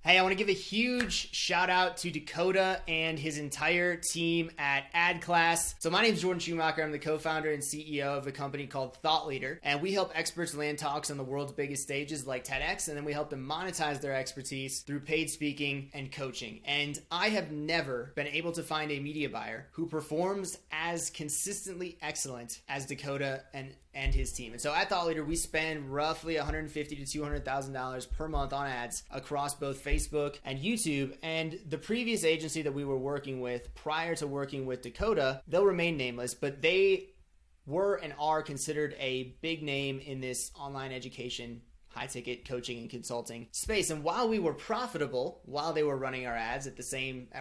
Hey, I want to give a huge shout out to Dakota and his entire team at AdClass. So my name is Jordan Schumacher. I'm the co-founder and CEO of a company called Thought Leader, and we help experts land talks on the world's biggest stages like TEDx, and then we help them monetize their expertise through paid speaking and coaching. And I have never been able to find a media buyer who performs as consistently excellent as Dakota and his team. And so at Thought Leader, we spend roughly $150,000 to $200,000 per month on ads across both Facebook and YouTube. And the previous agency that we were working with prior to working with Dakota, they'll remain nameless, but they were and are considered a big name in this online education, high ticket coaching and consulting space. And while we were profitable, while they were running our ads at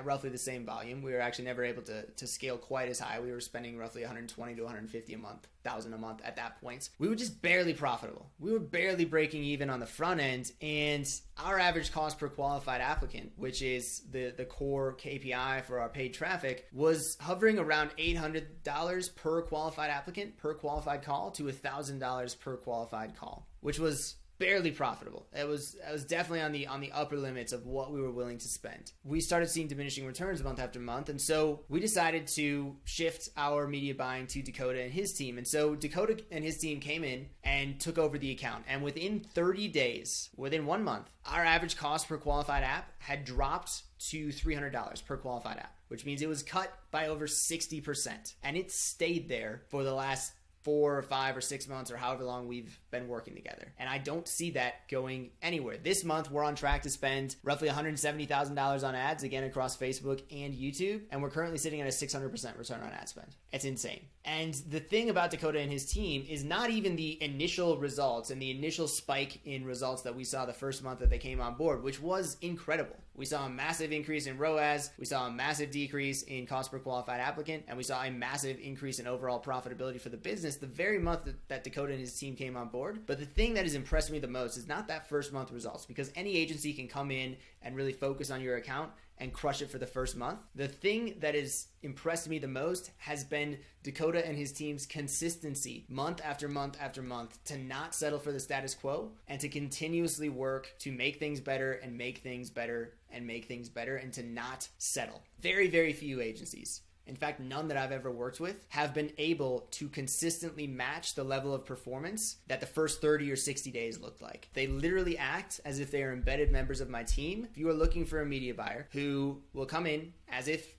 roughly the same volume, we were actually never able to scale quite as high. We were spending roughly $120,000 to $150,000 a month at that point. We were just barely profitable. We were barely breaking even on the front end, and our average cost per qualified applicant, which is the core KPI for our paid traffic, was hovering around $800 per qualified applicant per qualified call to $1,000 per qualified call, which was barely profitable. It was definitely on the upper limits of what we were willing to spend. We started seeing diminishing returns month after month, and so we decided to shift our media buying to Dakota and his team. And so Dakota and his team came in and took over the account, and within 30 days, within 1 month, our average cost per qualified app had dropped to $300 per qualified app, which means it was cut by over 60%, and it stayed there for the last 4 or 5 or 6 months or however long we've been working together. And I don't see that going anywhere. This month, we're on track to spend roughly $170,000 on ads, again, across Facebook and YouTube. And we're currently sitting at a 600% return on ad spend. It's insane. And the thing about Dakota and his team is not even the initial results and the initial spike in results that we saw the first month that they came on board, which was incredible. We saw a massive increase in ROAS, we saw a massive decrease in cost per qualified applicant, and we saw a massive increase in overall profitability for the business the very month that Dakota and his team came on board. But the thing that has impressed me the most is not that first month results, because any agency can come in and really focus on your account and crush it for the first month. The thing that has impressed me the most has been Dakota and his team's consistency month after month after month to not settle for the status quo and to continuously work to make things better and make things better and make things better and to not settle. Very, very few agencies, in fact, none that I've ever worked with, have been able to consistently match the level of performance that the first 30 or 60 days looked like. They literally act as if they are embedded members of my team. If you are looking for a media buyer who will come in as if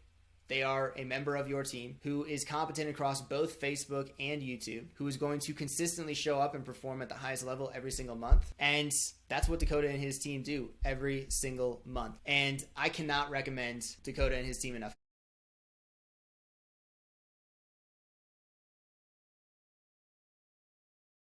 they are a member of your team, who is competent across both Facebook and YouTube, who is going to consistently show up and perform at the highest level every single month. And that's what Dakota and his team do every single month. And I cannot recommend Dakota and his team enough.